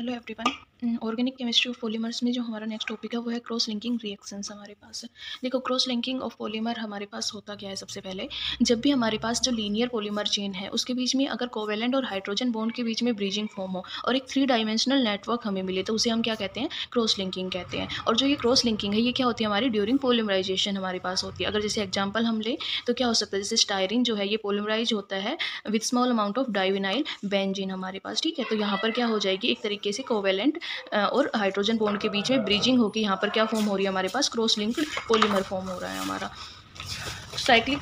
Hello everyone. Organic chemistry of polymers में जो हमारा नेक्स्ट टॉपिक है वो है क्रॉस लिंकिंग रिएक्शंस हमारे पास है। देखो, क्रॉस लिंकिंग ऑफ पॉलीमर हमारे पास होता क्या है। सबसे पहले जब भी हमारे पास जो लीनियर पॉलीमर चेन है उसके बीच में अगर कोवेलेंट और हाइड्रोजन बॉन्ड के बीच में ब्रिजिंग फॉर्म हो और एक 3 डायमेंशनल नेटवर्क हमें मिले तो उसे हम क्या कहते हैं, क्रॉस लिंकिंग कहते हैं। और जो ये क्रॉस लिंकिंग है ये क्या होती है हमारी ड्यूरिंग पॉलीमराइजेशन हमारे पास होती है। अगर जैसे एग्जाम्पल हम लें तो क्या हो सकता है, जैसे स्टायरिन जो है ये पॉलीमराइज होता है with small amount of divinyl benzene हमारे पास, ठीक है। तो यहाँ पर क्या हो जाएगी, एक तरीके से कोवेलेंट और हाइड्रोजन बॉन्ड के बीच में ब्रिजिंग होकर यहाँ पर क्या फॉर्म हो रही है, हमारे पास क्रॉस लिंक्ड पॉलीमर फॉर्म हो रहा है हमारा। साइक्लिक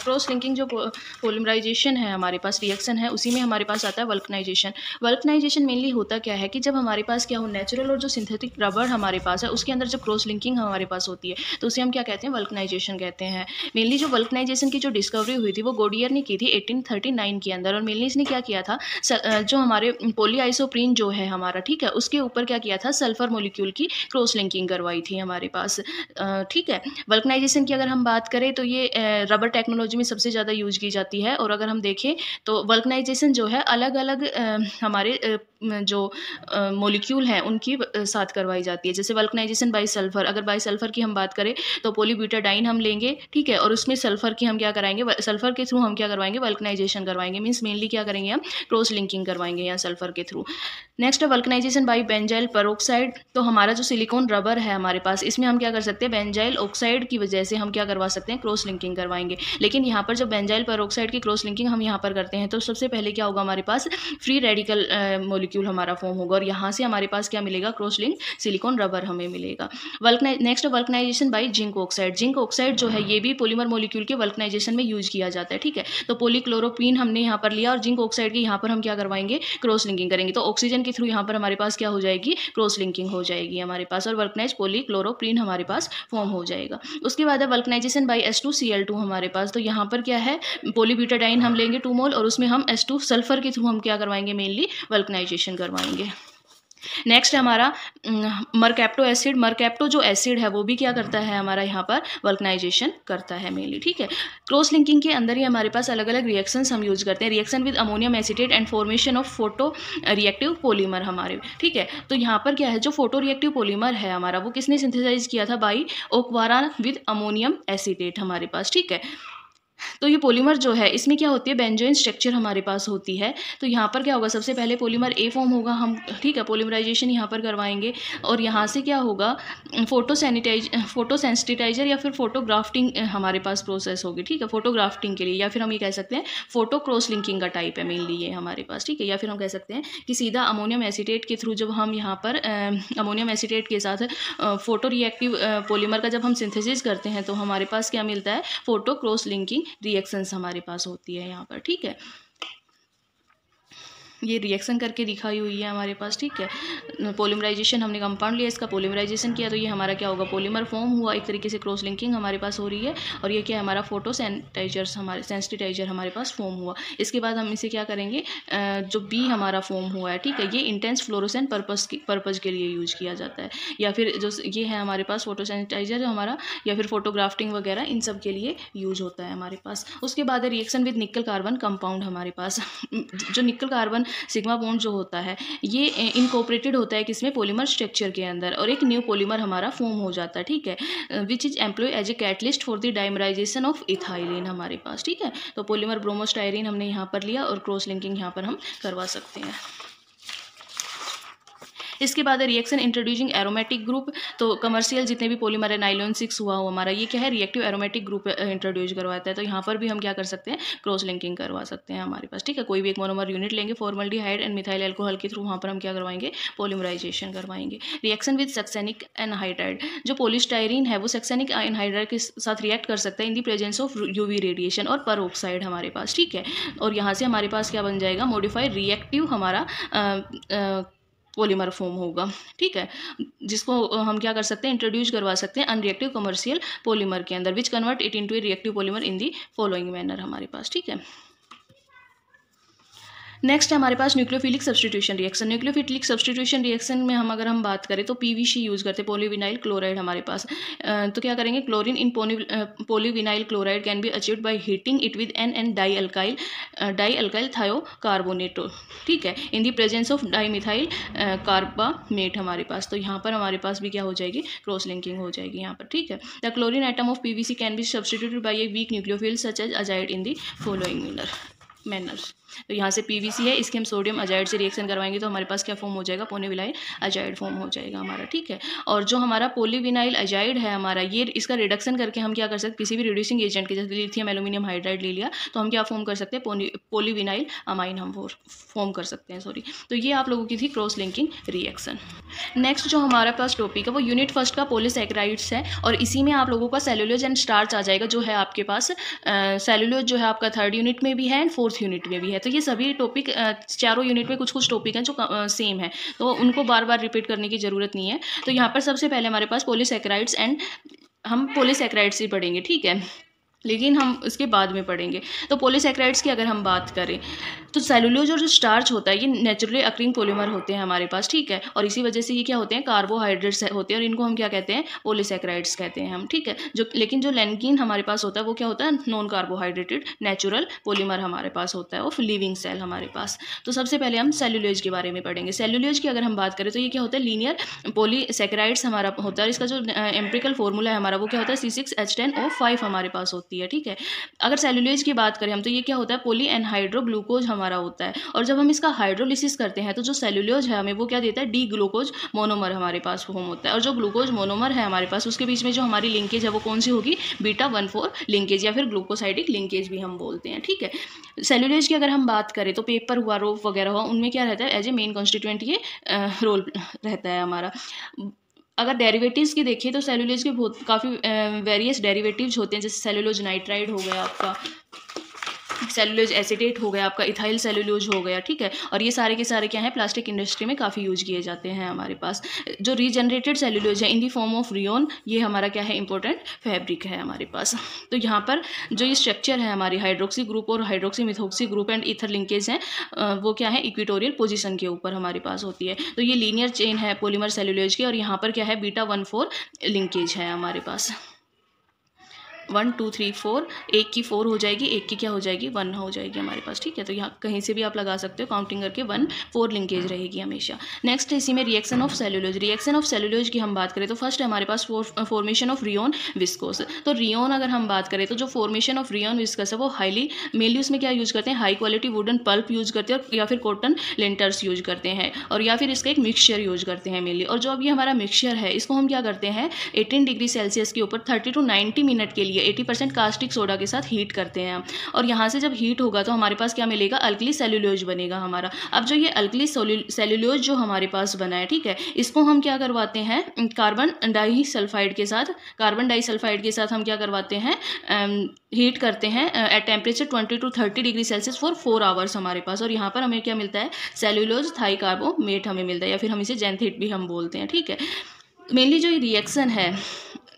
क्रॉस लिंकिंग जो पॉलीमराइजेशन है हमारे पास रिएक्शन है उसी में हमारे पास आता है वल्कनाइजेशन। वल्कनाइजेशन मेनली होता क्या है कि जब हमारे पास क्या हो, नेचुरल और जो सिंथेटिक रबर हमारे पास है उसके अंदर जब क्रॉस लिंकिंग हमारे पास होती है तो उसे हम क्या कहते हैं, वल्कनाइजेशन कहते हैं। मेनली जो वल्कनाइजेशन की जो डिस्कवरी हुई थी वो गोडियर ने की थी 1839 के अंदर। और मेनली इसने क्या किया था, जो हमारे पॉलीआइसोप्रीन जो है हमारा, ठीक है, उसके ऊपर क्या किया था, सल्फर मोलिक्यूल की क्रॉस लिंकिंग करवाई थी हमारे पास, ठीक है। वल्कनाइजेशन की अगर हम बात करें तो ये रबर टेक्नोलॉजी में सबसे ज़्यादा यूज की जाती है। और अगर हम देखें तो वल्कनाइजेशन जो है अलग अलग हमारे जो मोलिक्यूल हैं उनकी साथ करवाई जाती है। जैसे वल्कनाइजेशन बाई सल्फर, अगर बाई सल्फर की हम बात करें तो पॉलीब्यूटाडाइन हम लेंगे, ठीक है, और उसमें सल्फर की हम क्या कराएंगे, सल्फर के थ्रू हम क्या करवाएंगे, वल्कनाइजेशन करवाएंगे। मीन्स मेनली क्या करेंगे, हम क्रॉस लिंकिंग करवाएंगे यहाँ सल्फर के थ्रू। नेक्स्ट है वल्कनाइजेशन बाई बेंजाइल पेरोक्साइड। तो हमारा जो सिलिकॉन रबर है हमारे पास इसमें हम क्या कर सकते हैं, बेंजाइल ऑक्साइड की वजह से हम क्या करवा सकते हैं, क्रॉस लिंकिंग करवाएंगे। लेकिन यहाँ पर जब बेंजाइल पेरोक्साइड की क्रॉस लिंकिंग हम यहाँ पर करते हैं तो सबसे पहले क्या होगा, हमारे पास फ्री रेडिकल मोलिक्यूल हमारा फॉर्म होगा और यहाँ से हमारे पास क्या मिलेगा, क्रॉस लिंक सिलिकॉन रबर हमें मिलेगा। Next vulcanisation by zinc oxide. Zinc oxide जो है ये भी पॉलीमर मोलिक्यूल के वल्कनाइजेशन में यूज किया जाता है, ठीक है। तो पॉलीक्लोरोपीन हमने यहाँ पर लिया और जिंक ऑक्साइड की यहाँ पर हम क्या करवाएंगे, क्रॉस लिंकिंग करेंगे। तो ऑक्सीजन के थ्रू यहाँ पर हमारे पास क्या हो जाएगी, क्रॉस लिंकिंग हो जाएगी हमारे पास और वल्कनाइज पॉलीक्लोरोप्रीन हमारे पास फॉर्म हो जाएगा। उसके बाद है वल्कनाइजेशन बाई H2Cl2 हमारे पास। तो यहाँ पर क्या है, पॉलीब्यूटाडाइन हम लेंगे 2 मोल और उसमें हम H2 सल्फर के थ्रू हम क्या करवाएंगे, मेनली वल्कनाइजेशन करवाएंगे। नेक्स्ट है हमारा मरकैप्टो एसिड। मरकैप्टो जो एसिड है वो भी क्या करता है, हमारा यहाँ पर वल्कनाइजेशन करता है मेनली, ठीक है। क्रॉस लिंकिंग के अंदर ही हमारे पास अलग अलग रिएक्शंस हम यूज करते हैं। Reaction with ammonium acetate and formation of photo reactive polymer हमारे, ठीक है। तो यहाँ पर क्या है, जो फोटो रिएक्टिव पॉलीमर है हमारा वो किसने सिंथेसाइज किया था, बाई ओकवारा विद अमोनियम एसीटेट हमारे पास, ठीक है। तो ये पॉलीमर जो है इसमें क्या होती है, बेंजोइन स्ट्रक्चर हमारे पास होती है। तो यहाँ पर क्या होगा, सबसे पहले पॉलीमर ए फॉर्म होगा हम, ठीक है, पॉलीमराइजेशन यहाँ पर करवाएंगे और यहाँ से क्या होगा, फोटो सेंसिटाइजर या फिर फोटोग्राफ्टिंग हमारे पास प्रोसेस होगी, ठीक है, फोटोग्राफ्टिंग के लिए। या फिर हम ये कह सकते हैं फोटो क्रॉस लिंकिंग का टाइप है मेनली ये हमारे पास, ठीक है। या फिर हम कह सकते हैं कि सीधा अमोनियम एसीटेट के थ्रू जब हम यहाँ पर अमोनियम एसीटेट के साथ फोटो रिएक्टिव पॉलीमर का जब हम सिंथेसिस करते हैं तो हमारे पास क्या मिलता है, फोटो क्रॉस लिंकिंग रिएक्शंस हमारे पास होती है यहाँ पर, ठीक है। ये रिएक्शन करके दिखाई हुई है हमारे पास, ठीक है। पॉलीमराइजेशन हमने कंपाउंड लिया, इसका पॉलीमराइजेशन किया तो ये हमारा क्या होगा, पॉलीमर फॉर्म हुआ, एक तरीके से क्रॉस लिंकिंग हमारे पास हो रही है। और ये क्या है, हमारा फोटो सेंसिटाइजर हमारे पास फॉर्म हुआ। इसके बाद हम इसे क्या करेंगे, जो बी हमारा फॉर्म हुआ है, ठीक है, ये इंटेंस फ्लोरोसेंट पर्पज़ के लिए यूज किया जाता है। या फिर जो ये है हमारे पास फोटो सेंसिटाइजर हमारा, या फिर फोटोग्राफ्टिंग वगैरह इन सब के लिए यूज होता है हमारे पास। उसके बाद है रिएक्शन विद निकल कार्बन कंपाउंड हमारे पास। जो निकल कार्बन सिग्मा बॉन्ड जो होता है ये इनकॉर्पोरेटेड होता है किसमें, पॉलीमर स्ट्रक्चर के अंदर, और एक न्यू पॉलीमर हमारा फॉर्म हो जाता है, ठीक है, which is employ as a catalyst for the dimerisation of ethylene हमारे पास, ठीक है। तो पॉलीमर ब्रोमोस्टाइरिन हमने यहाँ पर लिया और क्रॉस लिंकिंग यहाँ पर हम करवा सकते हैं। इसके बाद है रिएक्शन इंट्रोड्यूसिंग एरोमेटिक ग्रुप। तो कमर्शियल जितने भी पॉलीमर है, नाइलॉन 6 हुआ हमारा, ये क्या है, रिएक्टिव एरोमेटिक ग्रुप इंट्रोड्यूस करवाता है। तो यहाँ पर भी हम क्या कर सकते हैं, क्रॉस लिंकिंग करवा सकते हैं हमारे पास, ठीक है। कोई भी एक मोनोमर यूनिट लेंगे, फॉर्मल्डिहाइड एंड मिथाइल अल्कोहल के थ्रू वहाँ पर हम क्या करवाएंगे, पॉलीमराइजेशन करवाएंगे। Reaction with succinic anhydride. जो पॉलीस्टाइरीन है वो सक्सेनिक एनहाइड्राइड के साथ रिएक्ट कर सकता है in the presence of UV radiation और परऑक्साइड हमारे पास, ठीक है। और यहाँ से हमारे पास क्या बन जाएगा, मॉडिफाइड रिएक्टिव हमारा पॉलीमर फॉर्म होगा, ठीक है, जिसको हम क्या कर सकते हैं, इंट्रोड्यूस करवा सकते हैं अनरिएक्टिव कमर्शियल पॉलीमर के अंदर, which convert it into a reactive polymer in the following manner हमारे पास, ठीक है। नेक्स्ट है हमारे पास nucleophilic substitution reaction. Nucleophilic substitution reaction में अगर हम बात करें तो पीवीसी यूज़ करते हैं, पॉलीविनाइल क्लोराइड हमारे पास। तो क्या करेंगे, chlorine in polyvinyl chloride can be achieved by heating it with an dialkyl thiocarbonate, ठीक है, in the presence of dimethyl carbamate हमारे पास। तो यहाँ पर हमारे पास भी क्या हो जाएगी, क्रॉस लिंकिंग हो जाएगी यहाँ पर, ठीक है। The chlorine item of PVC can be substituted by a weak nucleophile such as azide in the following manners. तो यहाँ से पीवीसी है, इसके हम सोडियम अजाइड से रिएक्शन करवाएंगे तो हमारे पास क्या फॉर्म हो जाएगा, पॉलीविनाइल अजाइड फॉर्म हो जाएगा हमारा, ठीक है। और जो हमारा पॉलीविनाइल अजाइड है हमारा, ये इसका रिडक्शन करके हम क्या कर सकते हैं, किसी भी रिड्यूसिंग एजेंट के, जैसे लिथियम एल्यूमिनियम हाइड्राइड ले लिया तो हम क्या फॉर्म कर सकते हैं, पॉलीविनाइल अमाइन हम फॉर्म कर सकते हैं, सॉरी। तो ये आप लोगों की थी क्रॉस लिंकिंग रिएक्शन। नेक्स्ट जो हमारे पास टॉपिक है वो यूनिट फर्स्ट का पॉलीसैकेराइड्स है, और इसी में आप लोगों का सेलुलोज एंड स्टार्च आ जाएगा, जो है आपके पास सेलुलोज जो है आपका 3rd यूनिट में भी है एंड 4th यूनिट में भी है। तो ये सभी टॉपिक चारों यूनिट में कुछ टॉपिक हैं जो सेम है, तो उनको बार बार रिपीट करने की ज़रूरत नहीं है। तो यहाँ पर सबसे पहले हमारे पास पॉलीसैकेराइड्स, एंड हम पॉलीसैकेराइड्स ही पढ़ेंगे, ठीक है, लेकिन हम इसके बाद में पढ़ेंगे। तो पॉलीसैकेराइड्स की अगर हम बात करें तो सेलुलोज और जो स्टार्च होता है ये नेचुरली अक्रिंग पॉलीमर होते हैं हमारे पास, ठीक है, और इसी वजह से ये क्या होते हैं, कार्बोहाइड्रेट्स होते हैं, और इनको हम क्या कहते हैं, पॉलीसैकेराइड्स कहते हैं हम, ठीक है। लेकिन जो लैंगिन हमारे पास होता है वो क्या होता है, नॉन कार्बोहाइड्रेटेड नेचुरल पॉलीमर हमारे पास होता है, ऑफ लिविंग सेल हमारे पास। तो सबसे पहले हम सेलुलोज के बारे में पढ़ेंगे। सेलुलोज की अगर हम बात करें तो ये क्या होता है, लीनियर पॉलीसैकेराइड्स हमारा होता है, इसका जो एम्पिरिकल फॉर्मूला है हमारा वो क्या होता है, C6H10O5 हमारे पास होती है, ठीक है। अगर सेलुलोज की बात करें हम तो ये क्या होता है, पॉली एनहाइड्रोग्लूकोज हमारा होता है, और जब हम इसका हाइड्रोलिसिस करते हैं तो जो सेलुलोज है हमें वो क्या देता है, डी ग्लूकोज मोनोमर हमारे पास फॉर्म होता है। और जो ग्लूकोज मोनोमर है हमारे पास उसके बीच में जो हमारी लिंकेज है वो कौन सी होगी, β14 लिंकेज, या फिर ग्लूकोसाइडिक लिंकेज भी हम बोलते हैं, ठीक है। सेलुलोज की अगर हम बात करें तो पेपर हुआ, रोप वगैरह हुआ, उनमें क्या रहता है, एज ए मेन कॉन्स्टिट्यूएंट ये रोल रहता है हमारा। अगर डेरिवेटिव्स की देखें तो सेलुलोज के बहुत काफ़ी वेरियस डेरिवेटिव्स होते हैं, जैसे सेलुलोज नाइट्राइड हो गया आपका, सेलुलोज एसिटेट हो गया आपका, इथाइल सेलुलोज हो गया, ठीक है। और ये सारे के सारे क्या है, प्लास्टिक इंडस्ट्री में काफ़ी यूज किए जाते हैं हमारे पास। जो रीजनरेटेड सेलुलोज है in the form of rayon, ये हमारा क्या है, इंपॉर्टेंट फैब्रिक है हमारे पास। तो यहाँ पर जो ये स्ट्रक्चर है हमारी हाइड्रोक्सी ग्रुप और hydroxy methoxy group and ether linkage हैं, वो क्या है, इक्वेटोरियल पोजीशन के ऊपर हमारे पास होती है। तो ये लीनियर चेन है पॉलीमर सेलुलोज की, और यहाँ पर क्या है, β14 लिंकेज है हमारे पास। 1 2 3 4, एक की 4 हो जाएगी, एक की क्या हो जाएगी, 1 हो जाएगी हमारे पास, ठीक है। तो यहाँ कहीं से भी आप लगा सकते हो, काउंटिंग करके 1 4 लिंकेज रहेगी हमेशा। नेक्स्ट इसी में reaction of cellulose. Reaction of cellulose की हम बात करें तो फर्स्ट है हमारे पास फॉर्मेशन ऑफ रियोन विस्कोस। तो रियोन अगर हम बात करें तो जो फॉर्मेशन ऑफ रियोन विस्कोस है वो हाईली, मेनली उसमें क्या यूज़ करते हैं, high quality wooden pulp use करते हैं, या फिर कॉटन लिंटर्स यूज करते हैं, और या फिर इसका एक मिक्सचर यूज करते हैं मेनली। और जो अब ये हमारा मिक्सचर है इसको हम क्या करते हैं, 18 डिग्री सेल्सियस के ऊपर 30 to 90 मिनट के लिए 80% कास्टिक सोडा के साथ हीट करते हैं हम। और यहाँ से जब हीट होगा तो हमारे पास क्या मिलेगा, अल्कली सेलुलोज बनेगा हमारा। अब जो ये अल्कली सेलुलोज जो हमारे पास बना है, ठीक है, इसको हम क्या करवाते हैं, कार्बन डाइसल्फाइड के साथ हम क्या करवाते हैं, हीट करते हैं at temperature 20 to 30 degree Celsius for 4 hours हमारे पास। और यहाँ पर हमें क्या मिलता है, सेलुलोज थाइकार्बोमेट हमें मिलता है, या फिर हम इसे जेंथेट भी हम बोलते हैं, ठीक है। मेनली जो ये रिएक्शन है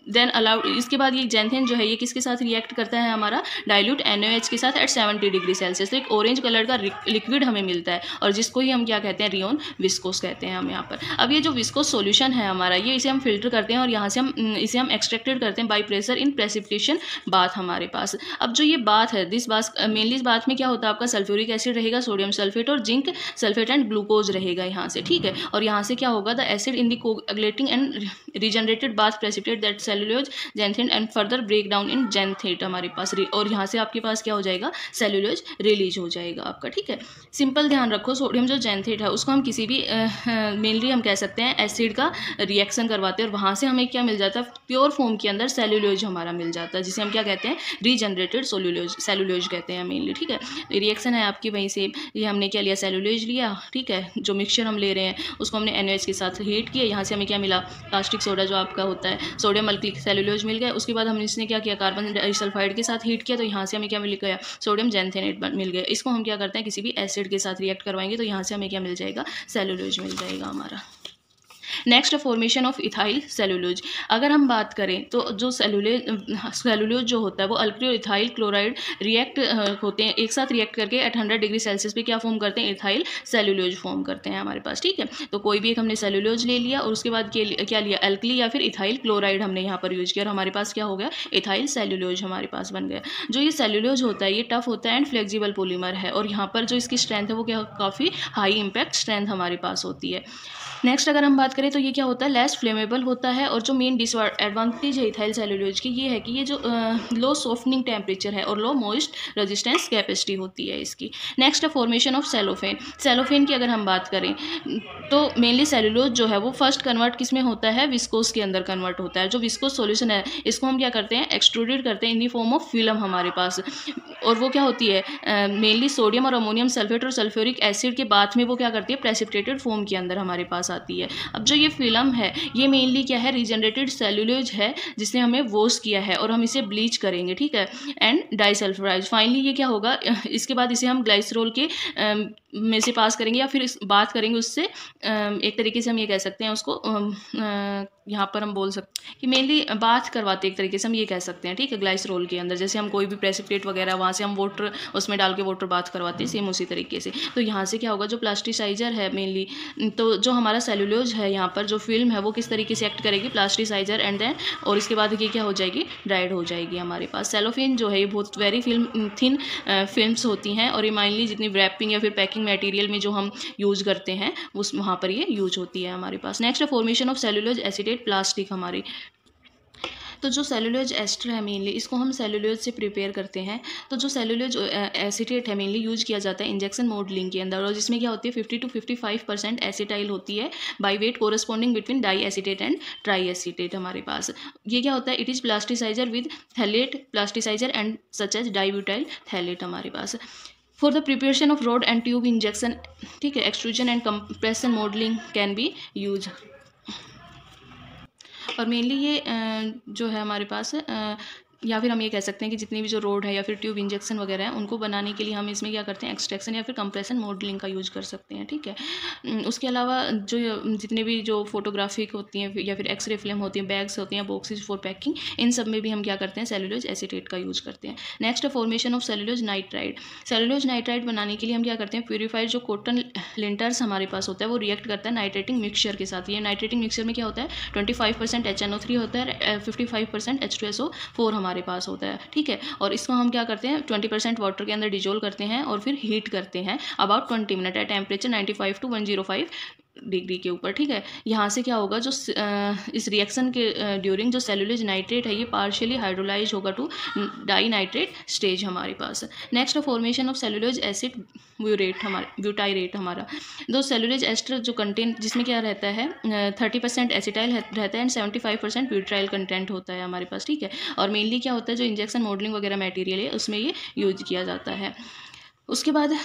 देन अलाउड, इसके बाद ये जेंथेन जो है ये किसके साथ रिएक्ट करता है, हमारा डाइल्यूट NaOH के साथ एट 70 डिग्री सेल्सियस। तो एक ऑरेंज कलर का लिक्विड हमें मिलता है, और जिसको ही हम क्या कहते हैं, रियोन विस्कोस कहते हैं हम यहाँ पर। अब ये जो विस्कोस सॉल्यूशन है हमारा, ये इसे हम फिल्टर करते हैं, और यहाँ से हम इसे एक्सट्रैक्टेड करते हैं by pressure in precipitation bath हमारे पास। अब जो ये बाथ है, दिस बाथ मेनली इस बाथ में क्या होता है, आपका सल्फ्यूरिक एसिड रहेगा, सोडियम सल्फेट और जिंक सल्फेट एंड ग्लूकोज रहेगा यहाँ से, ठीक है। और यहाँ से क्या होगा, the acid in the coagulating and regenerated bath precipitate that cellulose xanthate and further break down in xanthate हमारे पास, और यहाँ से आपके पास क्या हो जाएगा, सेलुलोज रिलीज हो जाएगा आपका, ठीक है। सिंपल ध्यान रखो, सोडियम जो जेंथेट है उसको हम किसी भी मेनली हम कह सकते हैं एसिड का रिएक्शन करवाते हैं, और वहाँ से हमें क्या मिल जाता है, प्योर फॉर्म के अंदर सेलुलोज हमारा मिल जाता है, जिसे हम क्या कहते हैं, रीजनरेटेड सेलुलोज कहते हैं मेनली, ठीक है। रिएक्शन है आपकी वहीं से, ये हमने क्या लिया, सेलुलोज लिया, ठीक है। जो मिक्सचर हम ले रहे हैं उसको हमने NaOH के साथ हीट किया, यहाँ से हमें क्या मिला, कास्टिक सोडा जो आपका होता है, सोडियम अल्कली सेलुलोज मिल गया। उसके बाद हमने इसने क्या किया, कार्बन डाइसल्फाइड के साथ हीट किया, तो यहाँ से हमें क्या मिल गया, सोडियम जेंथेनेट मिल गया। इसको हम क्या करते हैं, किसी भी एसिड के साथ रिएक्ट करवाएंगे तो यहाँ से हमें क्या मिल जाएगा, सेलुलोज मिल जाएगा हमारा। Next formation of ethyl cellulose. अगर हम बात करें तो जो सेलुलोज जो होता है वो अल्कली और इथाइल क्लोराइड रिएक्ट होते हैं, एक साथ रिएक्ट करके एट 100 डिग्री सेल्सियस पे क्या फॉर्म करते हैं, इथाइल सेलुलोज फॉर्म करते हैं हमारे पास, ठीक है। तो कोई भी एक हमने सेलुलोज ले लिया और उसके बाद क्या लिया, अल्कली या फिर इथाइल क्लोराइड हमने यहाँ पर यूज किया और हमारे पास क्या हो गया, इथाइल सेलुलोज हमारे पास बन गया। जो ये सेलुलोज होता है ये टफ होता है एंड फ्लेक्सिबल पॉलीमर है और यहाँ पर जो इसकी स्ट्रेंथ है वो क्या काफ़ी हाई इंपैक्ट स्ट्रेंथ हमारे पास होती है। नेक्स्ट अगर हम बात करें तो ये क्या होता है, लेस फ्लेमेबल होता है और जो मेन डिसएडवांटेज है इथाइल सेलुलोज की ये है कि ये जो लो सॉफ्टनिंग टेम्परेचर है और लो मॉइस्ट रेजिस्टेंस कैपेसिटी होती है इसकी। नेक्स्ट है फॉर्मेशन ऑफ सेलोफेन। सेलोफेन की अगर हम बात करें तो मेनली सेलुलोज जो है वो फर्स्ट कन्वर्ट किस में होता है, विस्कोस के अंदर कन्वर्ट होता है। जो विस्कोस सॉल्यूशन है इसको हम क्या करते हैं, एक्सट्रूडेड करते हैं इन दी फॉर्म ऑफ फिल्म हमारे पास, और वो क्या होती है मेनली सोडियम और अमोनियम सल्फेट और सल्फ्यूरिक एसिड के बाद में वो क्या करती है, प्रेसिपिटेटेड फॉर्म के अंदर हमारे पास आती है। अब जो ये फिल्म है ये मेनली क्या है, रीजनरेटेड सेलुलोज है जिसने हमें वॉश किया है और हम इसे ब्लीच करेंगे, ठीक है, एंड डाइसल्फराइज। फाइनली ये क्या होगा, इसके बाद इसे हम ग्लाइसरोल के में से पास करेंगे या फिर इस बात करेंगे उससे, एक तरीके से हम ये कह सकते हैं उसको, यहाँ पर हम बोल सकते हैं कि मेनली बात करवाते एक तरीके से हम ये कह सकते हैं, ठीक है, ग्लाइसरोल के अंदर। जैसे हम कोई भी प्रेसिपिटेट वगैरह वहाँ से हम वाटर उसमें डाल के वाटर बात करवाते हैं, सेम उसी तरीके से। तो यहाँ से क्या होगा, जो प्लास्टिसाइजर है मेनली, तो जो हमारा सेलुलोज है यहाँ पर जो फिल्म है वो किस तरीके से एक्ट करेगी, प्लास्टिसाइजर, एंड देन और इसके बाद ये क्या हो जाएगी, ड्राइड हो जाएगी हमारे पास। सेलोफेन जो है ये बहुत वेरी थिन फिल्म्स होती हैं और ये माइनली जितनी रैपिंग या फिर पैकिंग मटेरियल में जो हम यूज़ करते हैं उस वहाँ पर ये यूज होती है हमारे पास। Next formation of cellulose acetate plastic हमारी। तो जो सेलुलोज एस्टर है मेनली इसको हम सेलुलोज से प्रिपेयर करते हैं। तो जो सेलुलोज एसीटेट है मेनली यूज किया जाता है इंजेक्शन मोल्डिंग के अंदर, और जिसमें क्या होती है 50 to 55% एसिटाइल होती है by weight corresponding between diacetate and triacetate हमारे पास। ये क्या होता है, it is plasticizer with phthalate plasticizer and such as dibutyl phthalate हमारे पास। For the preparation of rod and tube injection, ठीक है, extrusion and compression moulding can be use. और मेनली ये जो है हमारे पास या फिर हम ये कह सकते हैं कि जितनी भी जो रोड है या फिर ट्यूब इंजेक्शन वगैरह है उनको बनाने के लिए हम इसमें क्या करते हैं, एक्सट्रैक्शन या फिर कंप्रेशन मॉडलिंग का यूज कर सकते हैं, ठीक है। उसके अलावा जो जितने भी जो फोटोग्राफिक होती हैं या फिर एक्सरे फिल्म होती हैं, बैग्स होती हैं, बॉक्सेस फॉर पैकिंग, इन सब में भी हम क्या करते हैं, सेलुलोज एसीटेट का यूज करते हैं। Next formation of cellulose nitride. Cellulose nitride बनाने के लिए हम क्या करते हैं, प्यूरीफाइड जो कॉटन लिंटर्स हमारे पास होता है वो रिएक्ट करता है नाइट्रेटिंग मिक्सचर के साथ। ये नाइट्रेटिंग मिक्सचर में क्या होता है, 25% HNO3 होता है, 55% H2SO4 हमारे पास होता है, ठीक है। और इसको हम क्या करते हैं, 20% वाटर के अंदर डिजोल्व करते हैं और फिर हीट करते हैं about 20 minute at temperature 95 to 105 degree के ऊपर, ठीक है। यहाँ से क्या होगा, जो इस रिएक्शन के ड्यूरिंग जो सेलुलोज नाइट्रेट है ये पार्शियली हाइड्रोलाइज होगा टू डाई नाइट्रेट स्टेज हमारे पास। Next formation of cellulose acid butyrate हमारा। दो सेलुलोज एस्टर जो कंटेंट जिसमें क्या रहता है 30% एसिटाइल रहता है एंड 75% ब्यूटाइल कंटेंट होता है हमारे पास, ठीक है। और मेनली क्या होता है, जो इंजेक्शन मॉडलिंग वगैरह मटेरियल है उसमें ये यूज किया जाता है। उसके बाद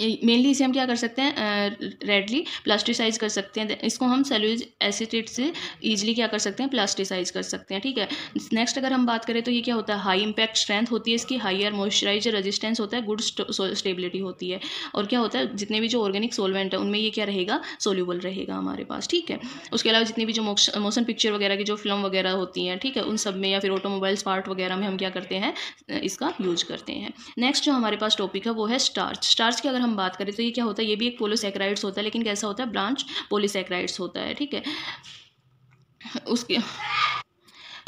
मेनली इसे हम क्या कर सकते हैं, रेडली प्लास्टिसाइज कर सकते हैं। इसको हम सेलुलोज एसीटेट से ईजिली क्या कर सकते हैं, प्लास्टिसाइज कर सकते हैं, ठीक है। नेक्स्ट अगर हम बात करें तो ये क्या होता है, हाई इंपैक्ट स्ट्रेंथ होती है इसकी, हाईयर मॉइस्चराइजर रेजिस्टेंस होता है, गुड स्टेबिलिटी होती है। और क्या होता है, जितने भी जो ऑर्गेनिक सोलवेंट है उनमें ये क्या रहेगा, सोल्यूबल रहेगा हमारे पास, ठीक है। उसके अलावा जितनी भी जो मोशन पिक्चर वगैरह की जो फिल्म वगैरह होती हैं, ठीक है, उन सब में या फिर ऑटोमोबाइल्स पार्ट वगैरह में हम क्या करते हैं, इसका यूज करते हैं। नेक्स्ट जो हमारे पास टॉपिक है वो है स्टार्च। स्टार्च की अगर हम बात करें तो ये क्या होता है, ये भी एक पॉलीसैकेराइड्स होता है, लेकिन कैसा होता है, ब्रांच पॉलीसैकेराइड्स होता है, ठीक है। उसके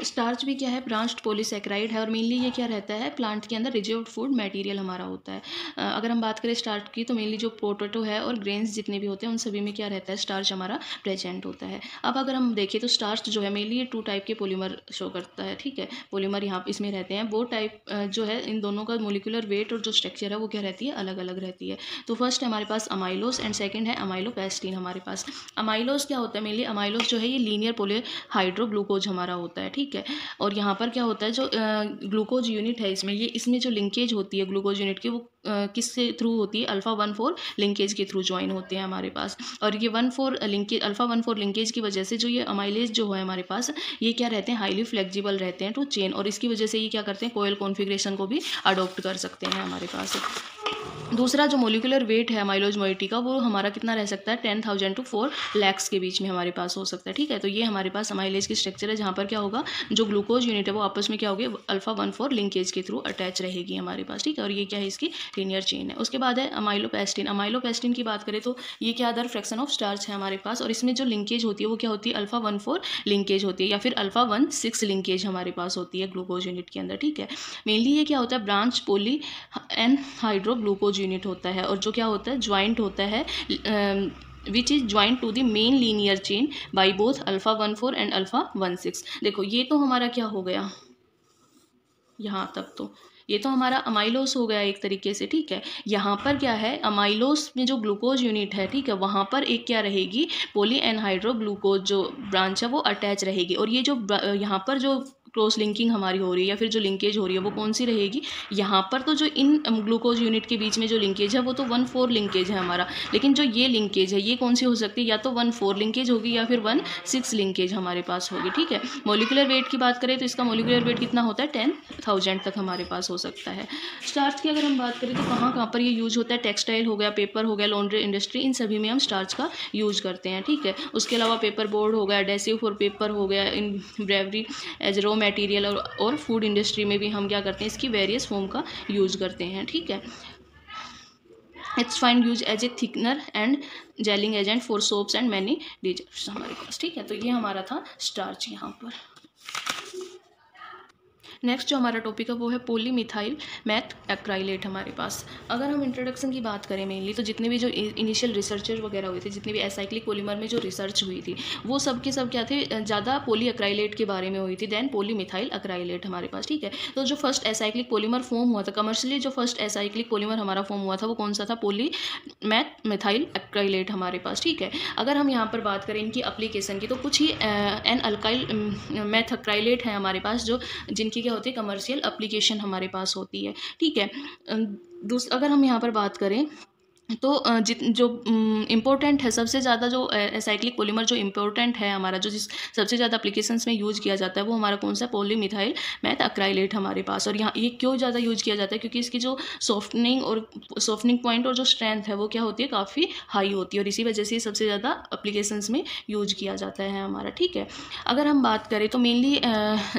स्टार्च भी क्या है, ब्रांच्ड पॉलीसैकेराइड है और मेनली ये क्या रहता है, प्लांट के अंदर रिजर्व्ड फूड मटेरियल हमारा होता है। अगर हम बात करें स्टार्च की तो मेनली जो पोटैटो है और ग्रेन्स जितने भी होते हैं उन सभी में क्या रहता है, स्टार्च हमारा प्रेजेंट होता है। अब अगर हम देखें तो स्टार्च जो है मेनली ये 2 टाइप के पॉलीमर शो करता है, ठीक है। पॉलीमर यहाँ इसमें रहते हैं, वो टाइप जो है इन दोनों का मोलिकुलर वेट और जो स्ट्रक्चर है वो क्या रहती है, अलग अलग रहती है। तो फर्स्ट हमारे पास अमाइलोस एंड सेकेंड है अमाइलोपेस्टिन हमारे पास। अमाइलोस क्या होता है, मेनली अमाइलोस जो है ये लीनियर पॉलीहाइड्रोग्लूकोज हमारा होता है, ठीक है। और यहाँ पर क्या होता है, जो ग्लूकोज यूनिट है इसमें जो लिंकेज होती है ग्लूकोज यूनिट की वो किसके थ्रू होती है, अल्फा 1,4 लिंकेज के थ्रू ज्वाइन होते हैं हमारे पास। और ये 1,4 लिंकेज, अल्फा 1,4 लिंकेज की वजह से जो ये अमाइलेज जो है हमारे पास ये क्या रहते हैं, हाईली फ्लेक्सिबल रहते हैं टू चेन, और इसकी वजह से ये क्या करते हैं, कोयल कॉन्फ़िगरेशन को भी अडॉप्ट कर सकते हैं हमारे पास। दूसरा जो मोलिकुलर वेट है अमाइलोज मोइटी का, वो हमारा कितना रह सकता है, 10,000 to 4 lakhs के बीच में हमारे पास हो सकता है। ठीक है, तो ये हमारे पास अमाइलेज की स्ट्रक्चर है, जहाँ पर क्या होगा, जो ग्लूकोज यूनिट है वो आपस में क्या होगी, अल्फा 1,4 लिंकेज के थ्रू अटैच रहेगी हमारे पास। ठीक है, और ये क्या है, इसकी लीनियर चेन है। उसके बाद है अमाइलोपेस्टिन। अमाइलोपेस्टिन की बात करें तो ये क्या अदर फ्रैक्शन ऑफ स्टार्च है हमारे पास, और इसमें जो लिंकेज होती है वो क्या होती है, अल्फा 1,4 लिंकेज होती है, या फिर अल्फा 1,6 लिंकेज हमारे पास होती है ग्लूकोज यूनिट के अंदर। ठीक है, मेनली ये क्या होता है, ब्रांच पोली एन हाइड्रोग्लूकोज यूनिट होता है, और जो क्या होता है, ज्वाइंट होता है, which is joint to the main linear chain by both alpha 1,4 and alpha 1,6। देखो ये तो हमारा क्या हो गया, यहाँ तक तो ये तो हमारा अमाइलोस हो गया एक तरीके से। ठीक है, यहाँ पर क्या है, अमाइलोस में जो ग्लूकोज यूनिट है, ठीक है, वहाँ पर एक क्या रहेगी, पोली एनहाइड्रोग्लूकोज जो ब्रांच है वो अटैच रहेगी, और ये जो यहाँ पर जो क्रॉस लिंकिंग हमारी हो रही है या फिर जो लिंकेज हो रही है वो कौन सी रहेगी, यहाँ पर तो जो इन ग्लूकोज यूनिट के बीच में जो लिंकेज है वो तो 1,4 लिंकेज है हमारा, लेकिन जो ये लिंकेज है ये कौन सी हो सकती है, या तो 1,4 लिंकेज होगी या फिर 1,6 लिंकेज हमारे पास होगी। ठीक है, मोलिकुलर वेट की बात करें तो इसका मोलिकुलर वेट कितना होता है, 10,000 तक हमारे पास हो सकता है। स्टार्च की अगर हम बात करें तो कहाँ कहाँ पर ये यूज होता है, टेक्सटाइल हो गया, पेपर हो गया, लॉन्ड्री इंडस्ट्री, इन सभी में हम स्टार्च का यूज करते हैं। ठीक है, उसके अलावा पेपर बोर्ड हो गया, एडेसिव फॉर पेपर हो गया, इन ब्रेवरी एज रॉ मटेरियल, और फूड इंडस्ट्री में भी हम क्या करते हैं, इसकी वेरियस फॉर्म का यूज करते हैं। ठीक है, it's fine use as a thickener and gelling agent for soaps and many desserts हमारे पास। ठीक है, तो ये हमारा था स्टार्च यहाँ पर। नेक्स्ट जो हमारा टॉपिक है वो है पॉलीमिथाइल मैथ एक्राइलेट हमारे पास। अगर हम इंट्रोडक्शन की बात करें मेनली, तो जितने भी जो इनिशियल रिसर्चर वगैरह हुए थे, जितने भी एसाइक्लिक पॉलीमर में जो रिसर्च हुई थी वो सब के सब क्या थे, ज़्यादा पॉली एक्राइलेट के बारे में हुई थी देन पॉलीमिथाइल एक्राइलेट हमारे पास। ठीक है, तो जो फर्स्ट एसाइक्लिक पॉलीमर फॉर्म हुआ था कमर्शियली, जो फर्स्ट एसाइक्लिक पॉलीमर हमारा फॉर्म हुआ था वो कौन सा था, पॉली मिथाइल एक्राइलेट हमारे पास। ठीक है, अगर हम यहाँ पर बात करें इनकी एप्लीकेशन की, तो कुछ ही एन अल्काइल मैथ एक्राइलेट है हमारे पास, जो जिनकी क्या होती है, कमर्शियल एप्लीकेशन हमारे पास होती है। ठीक है, अगर हम यहाँ पर बात करें तो जो इम्पोर्टेंट है, सबसे ज़्यादा जो एसाइक्लिक पॉलीमर जो इम्पोर्टेंट है हमारा, जो जिस सबसे ज़्यादा एप्लीकेशंस में यूज़ किया जाता है वो हमारा कौन सा, पॉलीमिथाइल मैथ एक्राइलेट हमारे पास। और यहाँ ये क्यों ज़्यादा यूज़ किया जाता है, क्योंकि इसकी जो सॉफ्टनिंग पॉइंट और जो स्ट्रेंथ है वो क्या होती है, काफ़ी हाई होती है, और इसी वजह से सबसे ज़्यादा एप्लीकेशंस में यूज़ किया जाता है हमारा। ठीक है, अगर हम बात करें तो मेनली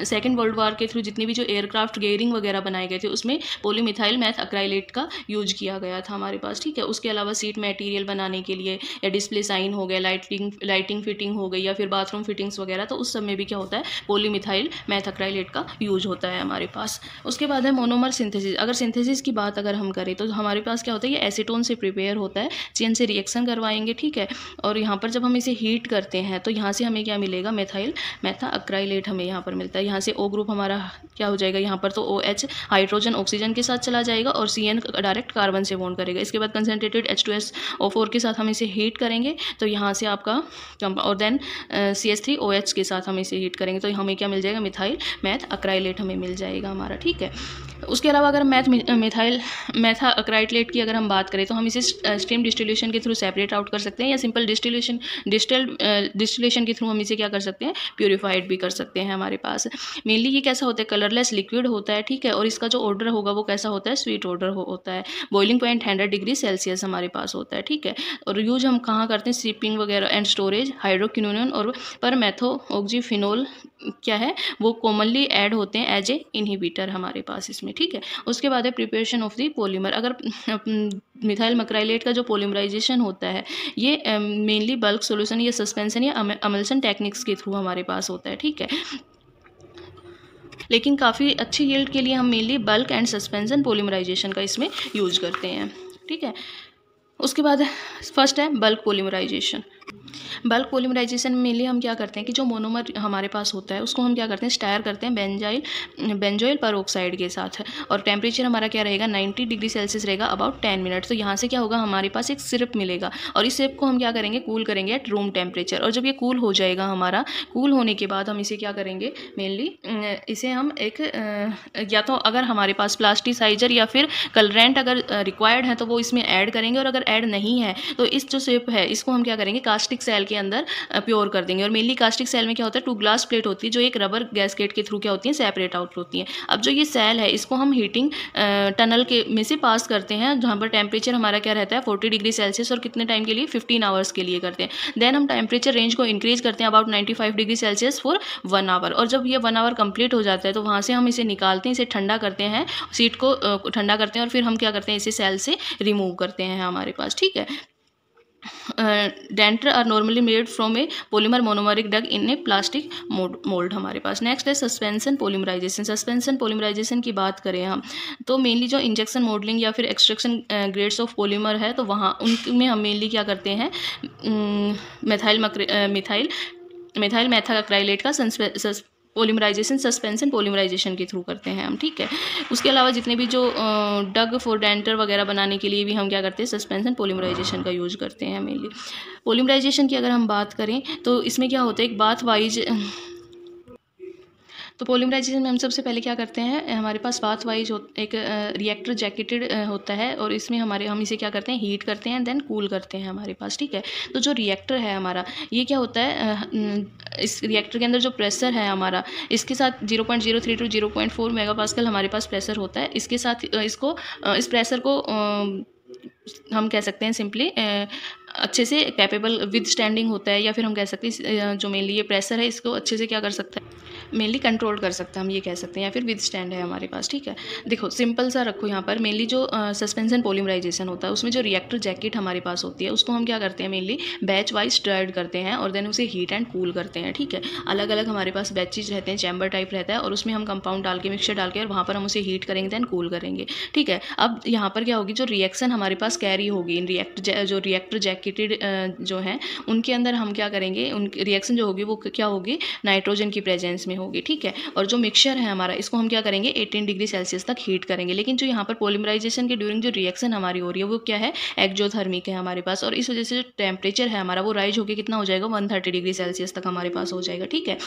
सेकेंड वर्ल्ड वार के थ्रू जितनी भी जो एयरक्राफ्ट गेयरिंग वगैरह बनाए गए थे उसमें पॉलीमिथाइल मैथ एक्राइलेट का यूज किया गया था हमारे पास। ठीक है, उसके अलावा सीट मटेरियल बनाने के लिए, या डिस्प्ले साइन हो गया, लाइटिंग फिटिंग हो गई, या फिर बाथरूम फिटिंग्स वगैरह, तो उस सब में भी क्या होता है, पॉलीमिथाइल मैथ एक्राइलेट का यूज होता है हमारे पास। उसके बाद है मोनोमर सिंथेसिस। अगर सिंथेसिस की बात अगर हम करें तो हमारे पास क्या होता है, ये एसीटोन से प्रिपेयर होता है, चेन से रिएक्शन करवाएंगे। ठीक है, और यहाँ पर जब हम इसे हीट करते हैं तो यहाँ से हमें क्या मिलेगा, मेथाइल मैथा एक्राइलेट हमें यहाँ पर मिलता है। यहाँ से O ग्रुप हमारा क्या हो जाएगा, यहाँ पर तो OH हाइड्रोजन ऑक्सीजन के साथ चला जाएगा, और CN डायरेक्ट कार्बन से बॉन्ड करेगा। इसके बाद कंसनट्रेटेड H2SO4 के साथ हम इसे हीट करेंगे तो यहाँ से आपका और देन CH3OH के साथ हम इसे हीट करेंगे तो हमें क्या मिल जाएगा, मिथाइल मैथ एक्राइलेट हमें मिल जाएगा हमारा। ठीक है, उसके अलावा अगर मिथाइल मैथा एक्राइलेट की अगर हम बात करें तो हम इसे स्टीम डिस्टिलेशन के थ्रू सेपरेट आउट कर सकते हैं, या सिंपल डिस्टिलेशन के थ्रू हम इसे क्या कर सकते हैं, प्योरीफाइड भी कर सकते हैं हमारे पास। मेनली ये कैसा होता है, कलरलेस लिक्विड होता है। ठीक है, और इसका जो ऑर्डर होगा वो कैसा होता है, स्वीट ऑर्डर होता है। बॉइलिंग पॉइंट 100 डिग्री सेल्सियस हमारे पास होता है। ठीक है, और यूज हम कहाँ करते हैं, सिपिंग वगैरह एंड स्टोरेज, हाइड्रोक्विनोन और पर मेथोऑक्सीफिनोल क्या है वो कॉमनली ऐड होते हैं एज ए इनहिबिटर हमारे पास इसमें। ठीक है, उसके बाद है प्रिपरेशन ऑफ द पॉलीमर। अगर मिथाइल मैक्राइलेट का जो पॉलीमराइजेशन होता है ये मेनली बल्क सॉल्यूशन या सस्पेंशन या अमल्सन टेक्निक्स के थ्रू हमारे पास होता है। ठीक है, लेकिन काफ़ी अच्छी यील्ड के लिए हम mainly bulk and suspension polymerisation का इसमें यूज करते हैं। ठीक है, उसके बाद फर्स्ट है बल्क पॉलीमराइजेशन। बल्क पॉलीमराइजेशन में मेनली हम क्या करते हैं कि जो मोनोमर हमारे पास होता है उसको हम क्या करते हैं, स्टायर करते हैं बेंजोइल परऑक्साइड के साथ, और टेम्परेचर हमारा क्या रहेगा, 90 डिग्री सेल्सियस रहेगा अबाउट 10 मिनट। तो यहाँ से क्या होगा, हमारे पास एक सिरप मिलेगा, और इस सिरप को हम क्या करेंगे, कूल करेंगे एट रूम टेम्परेचर। और जब ये कूल हो जाएगा हमारा, कूल होने के बाद हम इसे क्या करेंगे, मेनली इसे हम एक या तो अगर हमारे पास प्लास्टिसाइजर या फिर कलरेंट अगर रिक्वायर्ड है तो वो इसमें ऐड करेंगे, और अगर ऐड नहीं है तो इस जो सिरप है इसको हम क्या करेंगे, कास्टिक सेल के अंदर प्योर कर देंगे। और मेनली कास्टिक सेल में क्या होता है, 2 ग्लास प्लेट होती है जो एक रबर गैसकेट के थ्रू क्या होती है, सेपरेट आउट होती है। अब जो ये सेल है इसको हम हीटिंग टनल के में से पास करते हैं, जहाँ पर टेम्परेचर हमारा क्या रहता है 40 डिग्री सेल्सियस, और कितने टाइम के लिए 15 आवर्स के लिए करते हैं। देन हम टेम्परेचर रेंज को इंक्रीज करते हैं about 95 degree Celsius for 1 hour. और जब ये 1 आवर कंप्लीट हो जाता है तो वहाँ से हम इसे निकालते हैं, इसे ठंडा करते हैं, सीट को ठंडा करते हैं, और फिर हम क्या करते हैं, इसे सेल से रिमूव करते हैं हमारे पास, ठीक है। Denture are normally made from a polymer monomeric dough in a plastic mould हमारे पास। नेक्स्ट है सस्पेंशन पॉलीमराइजेशन। सस्पेंशन पॉलीमराइजेशन की बात करें हम तो मेनली जो इंजेक्शन मॉडलिंग या फिर एक्सट्रैक्शन ग्रेड्स ऑफ पॉलीमर है तो वहाँ उनमें हम मेनली क्या करते हैं, मिथाइल मेथाक्राइलेट का पॉलीमराइजेशन सस्पेंशन पॉलीमराइजेशन के थ्रू करते हैं हम, ठीक है। उसके अलावा जितने भी जो डग फॉर डेंटर वगैरह बनाने के लिए भी हम क्या करते हैं, सस्पेंशन पॉलीमराइजेशन का यूज करते हैं मेनली। पॉलीमराइजेशन की अगर हम बात करें तो इसमें क्या होता है, एक बाथ वाइज, तो पॉलीमराइजेशन में हम सबसे पहले क्या करते हैं, हमारे पास बाथ वाइज एक रिएक्टर जैकेटेड होता है, और इसमें हम इसे क्या करते हैं, हीट करते हैं, देन कूल करते हैं हमारे पास, ठीक है। तो जो रिएक्टर है हमारा, ये क्या होता है, इस रिएक्टर के अंदर जो प्रेशर है हमारा, इसके साथ 0.03 to 0.4 मेगापास्कल हमारे पास प्रेशर होता है। इसके साथ इस प्रेशर को हम कह सकते हैं सिंपली अच्छे से कैपेबल विद स्टैंडिंग होता है, या फिर हम कह सकते हैं जो मेनली ये प्रेशर है इसको अच्छे से क्या कर सकता है, मेनली कंट्रोल कर सकता है, हम ये कह सकते हैं, या फिर विद स्टैंड है हमारे पास, ठीक है। देखो सिंपल सा रखो यहाँ पर, मेनली जो सस्पेंशन पॉलीमराइजेशन होता है उसमें जो रिएक्टर जैकेट हमारे पास होती है उसको हम क्या करते हैं, मेनली बैच वाइज स्टर्ड करते हैं और देन उसे हीट एंड कूल करते हैं, ठीक है। अलग अलग हमारे पास बैचेज रहते हैं, चैम्बर टाइप रहता है, और उसमें हम कंपाउंड डाल के, मिक्सचर डाल के, और वहाँ पर हम उसे हीट करेंगे देन कूल करेंगे, ठीक है। अब यहाँ पर क्या होगी, जो रिएक्शन हमारे पास कैरी होगी इन जो रिएक्टर जैकेटेड जो हैं उनके अंदर हम क्या करेंगे, उन रिएक्शन जो होगी वो क्या होगी, नाइट्रोजन की प्रेजेंस में होगी, ठीक है। और जो मिक्सचर है हमारा इसको हम क्या करेंगे, 18 डिग्री सेल्सियस तक हीट करेंगे। लेकिन जो यहाँ पर पॉलीमराइजेशन के ड्यूरिंग जो रिएक्शन हमारी हो रही है वो क्या है, एक्जोथर्मिक है हमारे पास, और इस वजह से जो टेम्परेचर है हमारा वो राइज होकर कितना हो जाएगा, 130 डिग्री सेल्सियस तक हमारे पास हो जाएगा, ठीक है।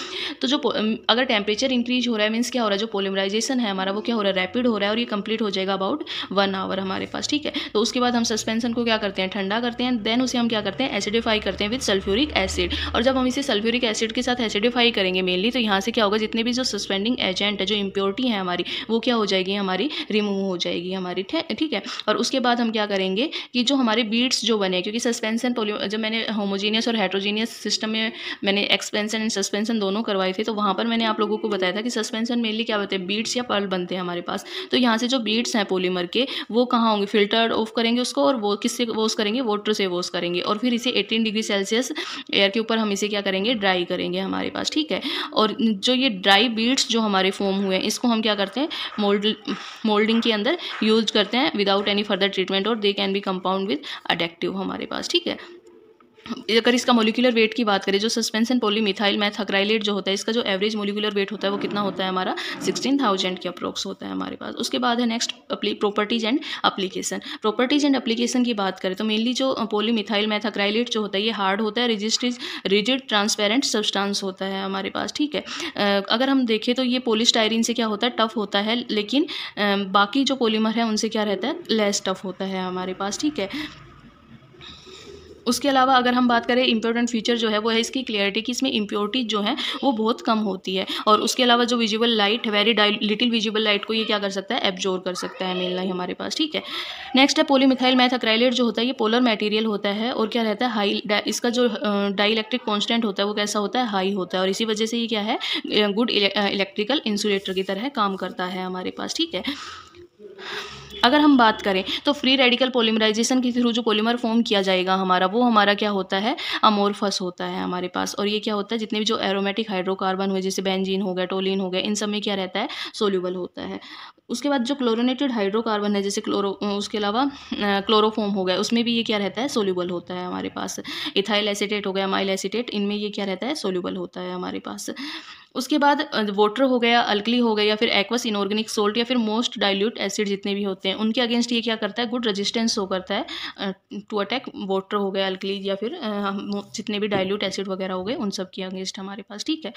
तो जो अगर टेम्परेचर इंक्रीज हो रहा है मीन्स क्या हो रहा है, जो पॉलीमराइजेशन है हमारा वो क्या हो रहा है, रैपिड हो रहा है, और ये कंप्लीट हो जाएगा अबाउट 1 आवर हमारे पास, ठीक है। तो उसके बाद हम सस्पेंशन को क्या करते हैं, ठंडा करते हैं, देन उसे हम क्या करते हैं, एसिडिफाई करते हैं विद सल्फ्यूरिक एसिड। और जब हम इसे सल्फ्यूरिक एसिड के साथ एसिडिफाई करेंगे मेनली, तो यहाँ से क्या होगा, जितने भी जो सस्पेंडिंग एजेंट है, जो इम्प्योरिटी है हमारी, वो क्या हो जाएगी, हमारी रिमूव हो जाएगी हमारी, ठीक है। और उसके बाद हम क्या करेंगे कि जो हमारे बीड्स जो बने, क्योंकि सस्पेंशन जब मैंने होमोजीनियस और हेट्रोजीनियस सिस्टम में मैंने एक्सपेंशन एंड सस्पेंशन दोनों करवाए थे, तो वहाँ पर मैंने आप लोगों को बताया था कि सस्पेंशन मेनली क्या होते हैं, बीड्स या पर्ल बनते हैं हमारे पास। तो यहाँ से जो बीड्स हैं पॉलीमर के वो कहाँ होंगे, फिल्टर्ड ऑफ करेंगे उसको, और वो किससे वॉश करेंगे, वाटर से वॉश करेंगे, और फिर इसे 18 डिग्री सेल्सियस एयर के ऊपर हम इसे क्या करेंगे, ड्राई करेंगे हमारे पास, ठीक है। और जो ये ड्राई बीड्स जो हमारे फॉर्म हुए हैं इसको हम क्या करते हैं, मोल्डिंग के अंदर यूज करते हैं विदाउट एनी फर्दर ट्रीटमेंट, और they can be compound with addictive हमारे पास, ठीक है। अगर इसका मोलिकुलर वेट की बात करें, जो सस्पेंशन पॉलीमिथाइल मेथाक्राइलेट जो होता है इसका जो एवरेज मोलिकुलर वेट होता है वो कितना होता है हमारा, 16,000 के अप्रोक्स होता है हमारे पास। उसके बाद है next properties and application. Properties and application की बात करें तो मेनली जो पॉलीमिथाइल मेथाक्राइलेट जो होता है ये हार्ड होता है, रिजिड ट्रांसपेरेंट सब्सटेंस होता है हमारे पास, ठीक है। अगर हम देखें तो ये पॉलीस्टाइरीन से क्या होता है, टफ होता है, लेकिन बाकी जो पॉलीमर है उनसे क्या रहता है, लेस टफ होता है हमारे पास, ठीक है। उसके अलावा अगर हम बात करें इंपॉर्टेंट फीचर जो है वो है इसकी क्लियरिटी, कि इसमें इम्प्योरिटी जो है वो बहुत कम होती है, और उसके अलावा जो visible light, very little visible light को ये क्या कर सकता है, एब्जॉर्ब कर सकता है मेनली हमारे पास, ठीक है। नेक्स्ट है पॉलीमिथाइल मेथाक्राइलेट जो होता है ये पोलर मटेरियल होता है, और क्या रहता है, हाई, इसका जो डाइलेक्ट्रिक कॉन्स्टेंट होता है वो कैसा होता है, हाई होता है, और इसी वजह से ये क्या है, गुड इलेक्ट्रिकल इंसुलेटर की तरह काम करता है हमारे पास, ठीक है। अगर हम बात करें तो फ्री रेडिकल पॉलीमराइजेशन के थ्रू जो पॉलीमर फॉर्म किया जाएगा हमारा, वो हमारा क्या होता है, अमोर्फस होता है हमारे पास, और ये क्या होता है, जितने भी जो एरोमेटिक हाइड्रोकार्बन हुए जैसे बेंजीन हो गया, टोलिन हो गया, इन सब में क्या रहता है, सोल्यूबल होता है। उसके बाद जो क्लोरोनेटेड हाइड्रोकार्बन है जैसे उसके अलावा क्लोरोफॉर्म हो गया, उसमें भी ये क्या रहता है, सोल्यूबल होता है हमारे पास। इथाइल एसीटेट हो गया, अमाइल एसीटेट, इनमें ये क्या रहता है, सोल्यूबल होता है हमारे पास। उसके बाद वाटर हो गया, अल्कली हो गया, या फिर एक्वस इनऑर्गेनिक सोल्ट, या फिर मोस्ट डाइल्यूट एसिड जितने भी होते हैं उनके अगेंस्ट ये क्या करता है, गुड रेजिस्टेंस शो करता है टू अटैक वाटर हो गया, अल्कली, या फिर जितने भी डाइल्यूट एसिड वगैरह हो गए उन सब के अगेंस्ट हमारे पास, ठीक है।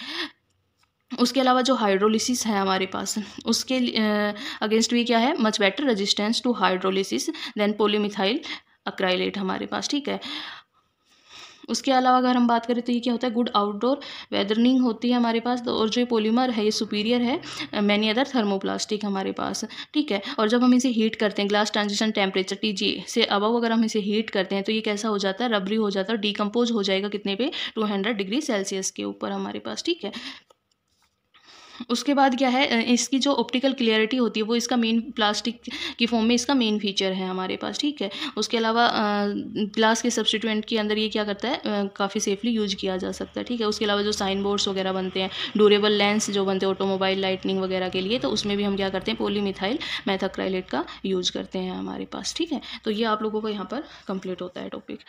उसके अलावा जो हाइड्रोलिसिस है हमारे पास उसके अगेंस्ट भी क्या है, much better resistance to hydrolysis than polymethyl acrylate हमारे पास, ठीक है। उसके अलावा अगर हम बात करें तो ये क्या होता है, गुड आउटडोर वेदरिंग होती है हमारे पास। तो और जो पॉलीमर है ये सुपीरियर है मैनी अदर थर्मोप्लास्टिक हमारे पास, ठीक है। और जब हम इसे हीट करते हैं, ग्लास ट्रांजिशन टेम्परेचर TG से अबव अगर हम इसे हीट करते हैं तो ये कैसा हो जाता है, रबरी हो जाता है और डिकम्पोज हो जाएगा कितने पे, 200 डिग्री सेल्सियस के ऊपर हमारे पास, ठीक है। उसके बाद क्या है, इसकी जो ऑप्टिकल क्लियरिटी होती है वो इसका मेन, प्लास्टिक की फॉर्म में इसका मेन फीचर है हमारे पास, ठीक है। उसके अलावा ग्लास के सब्स्टिट्यूएंट के अंदर ये क्या करता है, काफ़ी सेफली यूज किया जा सकता है, ठीक है। उसके अलावा जो साइन बोर्ड्स वगैरह बनते हैं, ड्यूरेबल लेंस जो बनते हैं ऑटोमोबाइल लाइटनिंग वगैरह के लिए, तो उसमें भी हम क्या करते हैं, पॉलीमिथाइल मेथाक्राइलेट का यूज करते हैं हमारे पास, ठीक है। तो ये आप लोगों को यहाँ पर कंप्लीट होता है टॉपिक।